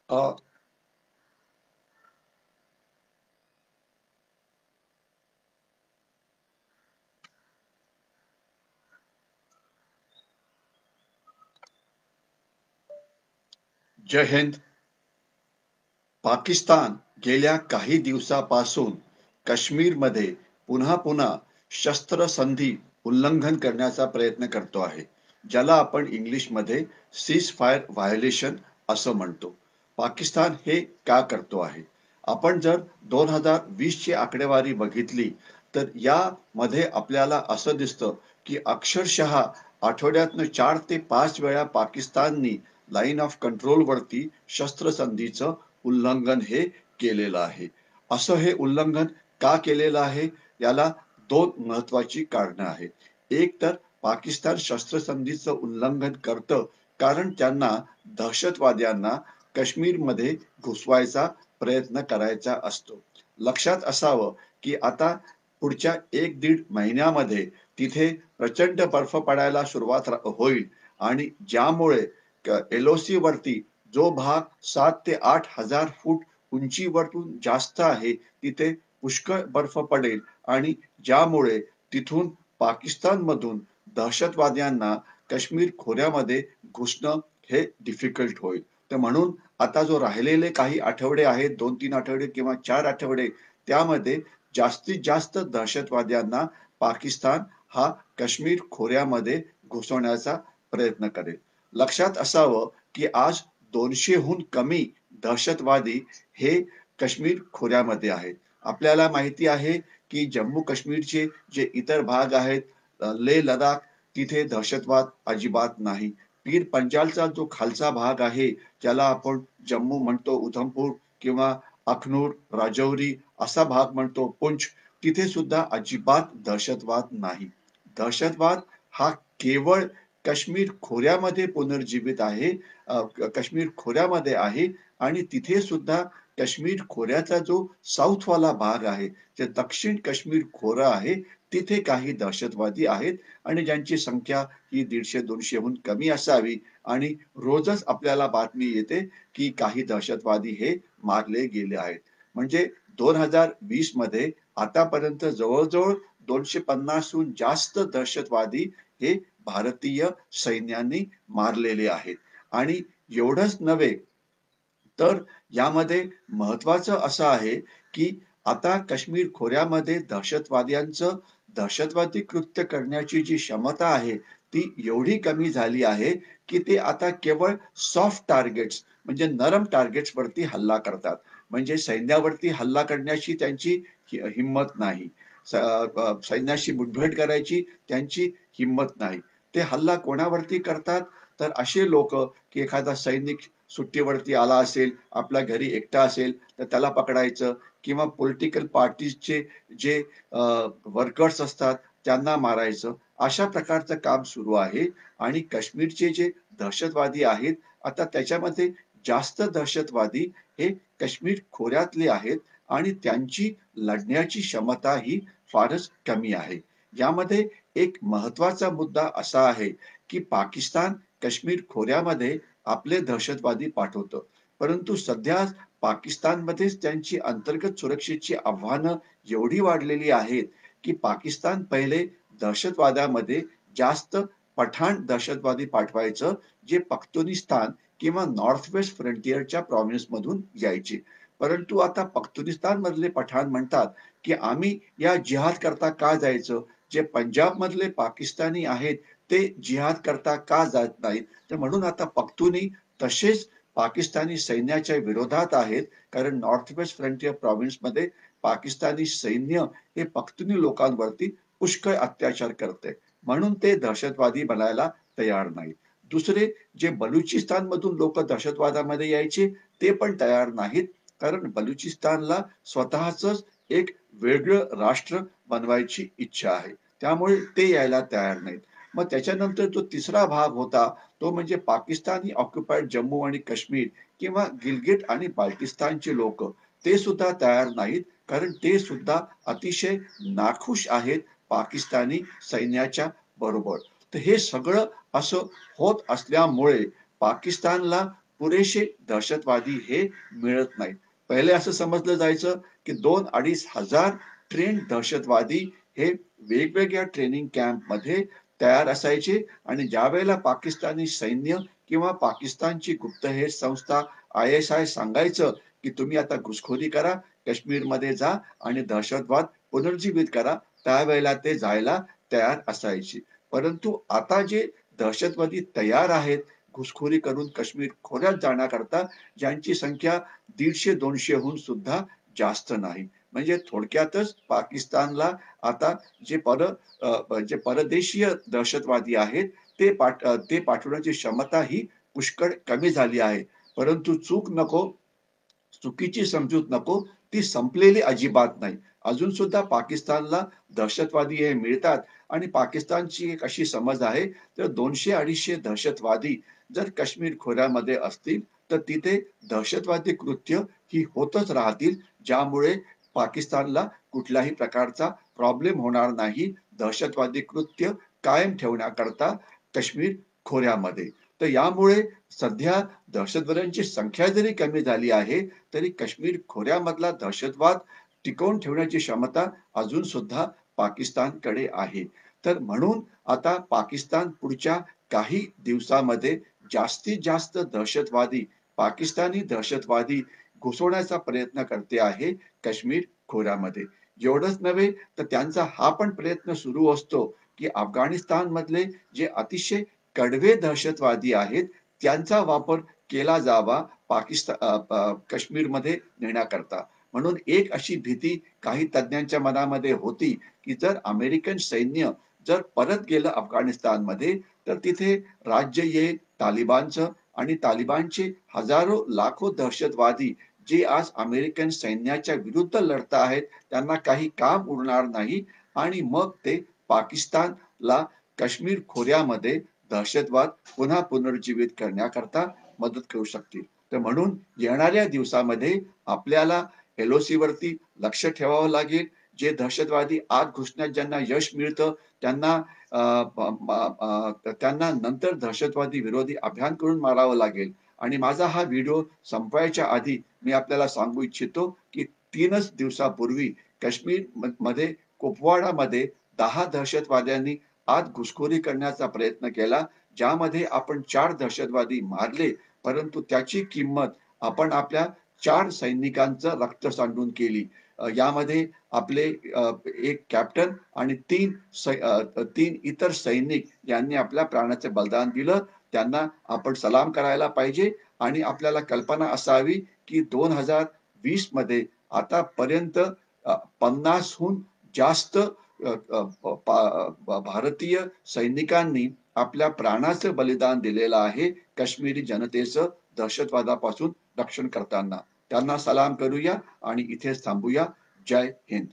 अ, जय हिंद. पाकिस्तान गेल्या काही दिवसापासून काश्मीरमध्ये पुन्हा पुन्हा शस्त्रसंधी उल्लंघन करण्याचा प्रयत्न करतो आहे, ज्याला आपण इंग्लिशमध्ये सीज फायर व्हायोलेशन असं म्हणतो. पाकिस्तान हे का करतो आहे? आपण जर 2020 ची आकडेवारी बघितली तर यामध्ये आपल्याला असं दिसतं की अक्षरशः आठवड्यातनं 4 ते 5 वेळा पाकिस्ताननी लाईन ऑफ कंट्रोल वरती शस्त्रसंधीचं उल्लंघन हे केलेलं आहे. असं हे उल्लंघन का केलेलं आहे? याला दोन महत्वाची कारणं आहेत. एक तर पाकिस्तान शस्त्रसंधीचं उल्लंघन करतं कारण त्यांना दहशतवाद्यांना काश्मीरमध्ये घुसवायचा प्रयत्न करायचा असतो. लक्षात असावं की आता पुढच्या 1-1.5 महिन्यामध्ये तिथे प्रचंड बर्फ पडायला सुरुवात होईल आणि ज्यामुळे LOC वरती जो भाग 7 ते 8 हजार फूट उंचीवरून जास्त आहे तिथे पुष्कळ बर्फ पडेल आणि ज्यामुळे तिथून पाकिस्तानमधून दहशतवाद्यांना काश्मीर खोऱ्यामध्ये घुसणं हे डिफिकल्ट होईल. तर म्हणून आता जो राहिलेले काही आठवडे आहेत, 2-3 आठवडे किंवा 4 आठवडे, त्यामध्ये जास्तीत जास्त दहशतवाद्यांना पाकिस्तान हा काश्मीर खोऱ्यामध्ये घुसवण्याचा प्रयत्न करेल. लक्षात असावं की आज 200हून कमी दहशतवादी हे काश्मीर खोऱ्यामध्ये आहेत. आपल्याला माहिती आहे की जम्मू काश्मीरचे जे इतर भाग आहेत, लेह लडाख, तिथे दहशतवाद अजिबात नाही. पीर पंजालचा जो खालचा भाग आहे, ज्याला आपण जम्मू म्हणतो, उधमपूर किंवा अखनूर, राजौरी असा भाग म्हणतो, पुंछ, तिथे सुद्धा अजिबात दहशतवाद नाही. दहशतवाद हा केवळ काश्मीर खोऱ्यामध्ये पुनर्जीवित आहे, काश्मीर खोऱ्यामध्ये आहे आणि तिथे सुद्धा काश्मीर खोऱ्याचा जो साऊथवाला भाग आहे, जे दक्षिण काश्मीर खोरं आहे, तिथे काही दहशतवादी आहेत आणि ज्यांची संख्या ही 150-200हून कमी असावी आणि रोजच आपल्याला बातमी येते की काही दहशतवादी हे मारले गेले आहेत. म्हणजे 2020 मध्ये आतापर्यंत जवळजवळ 250हून जास्त दहशतवादी हे भारतीय सैन्याने मारलेले आहेत. आणि एवढंच नव्हे तर यामध्ये महत्वाचं असं आहे की आता काश्मीर खोऱ्यामध्ये दहशतवाद्यांचं दहशतवादी कृत्य करण्याची जी क्षमता आहे ती एवढी कमी झाली आहे की ते आता केवळ सॉफ्ट टार्गेट्स म्हणजे नरम टार्गेट्स वरती हल्ला करतात. म्हणजे सैन्यावरती हल्ला करण्याची त्यांची हिंमत नाही. सैन्याशी मुठभेड करायची त्यांची हिंमत नाही. ते हल्ला कोणावरती करतात? तर असे लोक की एखादा सैनिक सुट्टीवरती आला असेल, आपल्या घरी एकटा असेल तर त्याला पकडायचं किंवा पॉलिटिकल पार्टीजचे जे वर्कर्स असतात त्यांना मारायचं, अशा प्रकारचं काम सुरू आहे. आणि काश्मीरचे जे दहशतवादी आहेत, आता त्याच्यामध्ये जास्त दहशतवादी हे काश्मीर खोऱ्यातले आहेत आणि त्यांची लढण्याची क्षमता ही फारच कमी आहे. यामध्ये एक महत्वाचा मुद्दा असा आहे की पाकिस्तान काश्मीर खोऱ्यामध्ये आपले दहशतवादी पाठवतं, परंतु सध्या पाकिस्तानमध्येच त्यांची अंतर्गत सुरक्षेची आव्हानं एवढी वाढलेली आहेत की पाकिस्तान पहिले दहशतवादामध्ये जास्त पठाण दहशतवादी पाठवायचं, जे पख्तुनिस्तान किंवा नॉर्थ वेस्ट फ्रंटियरच्या प्रॉव्हिन्स मधून यायचे. परंतु आता पख्तुनिस्तान मधले पठाण म्हणतात की आम्ही या जिहाद करता का जायचं? जे पंजाब मधले पाकिस्तानी आहेत ते जिहाद करता का जात नाहीत? तर म्हणून आता पख्तुनी तसेच पाकिस्तानी सैन्याच्या विरोधात आहेत, कारण नॉर्थ वेस्ट फ्रंटियर प्रॉव्हिन्स मध्ये पाकिस्तानी सैन्य हे पख्तुनी लोकांवरती पुष्कळ अत्याचार करते, म्हणून ते दहशतवादी बनायला तयार नाहीत. दुसरे जे बलुचिस्तान मधून लोक दहशतवादामध्ये यायचे ते पण तयार नाहीत, कारण बलुचिस्तानला स्वतःच एक वेगळं राष्ट्र बनवायची इच्छा आहे, त्यामुळे ते यायला तयार नाहीत. मग त्याच्यानंतर जो तिसरा भाग होता तो म्हणजे पाकिस्तानी ऑक्युपाईड जम्मू आणि काश्मीर किंवा गिलगिट आणि बाल्टिस्तानचे लोक, ते सुद्धा तयार नाहीत, कारण ते सुद्धा अतिशय नाखुश आहेत पाकिस्तानी सैन्याच्या बरोबर. तर हे सगळं असं होत असल्यामुळे पाकिस्तानला पुरेसे दहशतवादी हे मिळत नाहीत. पहिले असं समजलं जायचं की 2-2.5 हजार ट्रेन दहशतवादी हे वेगवेगळ्या ट्रेनिंग कॅम्प मध्ये तयार असायचे आणि ज्या वेळेला पाकिस्तानी सैन्य किंवा पाकिस्तानची गुप्तहेर संस्था ISI सांगायचं की तुम्ही आता घुसखोरी करा, काश्मीरमध्ये जा आणि दहशतवाद पुनर्जीवित करा, त्यावेळेला ते जायला तयार असायचे. परंतु आता जे दहशतवादी तयार आहेत घुसखोरी करून काश्मीर खोऱ्यात जाण्याकरता, ज्यांची संख्या 150-200 हून सुद्धा जास्त नाही. म्हणजे थोडक्यातच पाकिस्तानला आता जे परदेशीय दहशतवादी आहेत ते पाठवण्याची क्षमता ही पुष्कळ कमी झाली आहे. परंतु चुकीची समजूत नको, ती संपलेली अजिबात नाही. अजून सुद्धा पाकिस्तानला दहशतवादी हे मिळतात आणि पाकिस्तानची एक अशी समज आहे तर 200-250 दहशतवादी जर काश्मीर खोऱ्यामध्ये असतील तर तिथे दहशतवादी कृत्य ही होतच राहतील, ज्यामुळे पाकिस्तानला कुठल्याही प्रकारचा प्रॉब्लेम होणार नाही दहशतवादी कृत्य कायम ठेवण्याकरता काश्मीर खोऱ्यामध्ये. तर यामुळे सध्या दहशतवाद्यांची संख्या जरी कमी झाली आहे तरी काश्मीर खोऱ्यामधला दहशतवाद टिकवून ठेवण्याची क्षमता अजून सुद्धा पाकिस्तानकडे आहे. तर म्हणून आता पाकिस्तान पुढच्या काही दिवसामध्ये जास्तीत जास्त पाकिस्तानी दहशतवादी घुसवण्याचा प्रयत्न करते आहे काश्मीर खोऱ्यामध्ये. एवढंच नव्हे तर त्यांचा हा पण प्रयत्न सुरू असतो की अफगाणिस्तान मधले जे अतिशय कडवे दहशतवादी आहेत त्यांचा वापर केला जावा काश्मीरमध्ये नेण्याकरता. म्हणून एक अशी भीती काही तज्ञांच्या मनामध्ये होती की जर अमेरिकन सैन्य जर परत गेलं अफगाणिस्तानमध्ये तर तिथे राज्य येईल तालिबानचं आणि तालिबानचे हजारो लाखो दहशतवादी जे आज अमेरिकन सैन्याच्या विरुद्ध लढत आहेत त्यांना काही काम उरणार नाही आणि मग ते पाकिस्तानला काश्मीर खोऱ्यामध्ये दहशतवाद पुन्हा पुनर्जीवित करण्याकरता मदत करू शकतील. तर म्हणून येणाऱ्या दिवसामध्ये आपल्याला LOC वरती लक्ष ठेवावं लागेल. जे दहशतवादी आत घुसण्यात ज्यांना यश मिळतं त्यांना नंतर दहशतवादी विरोधी अभियान करून मारावं लागेल. आणि माझा हा व्हिडिओ संपवायच्या आधी मी आपल्याला सांगू इच्छितो की 3च दिवसापूर्वी काश्मीर मध्ये कुपवाडामध्ये 10 दहशतवाद्यांनी आत घुसखोरी करण्याचा प्रयत्न केला, ज्यामध्ये आपण 4 दहशतवादी मारले, परंतु त्याची किंमत आपण आपल्या 4 सैनिकांचं रक्त सांडून केली. यामध्ये आपले एक कॅप्टन आणि 3 इतर सैनिक यांनी आपल्या प्राणाचे बलिदान दिलं. त्यांना आपण सलाम करायला पाहिजे आणि आपल्याला कल्पना असावी की 2020 मध्ये आतापर्यंत 50हून जास्त भारतीय सैनिकांनी आपल्या प्राणाचं बलिदान दिलेलं आहे काश्मीरी जनतेचं दहशतवादापासून रक्षण करताना. त्यांना सलाम करूया आणि इथेच थांबूया. जय हिंद.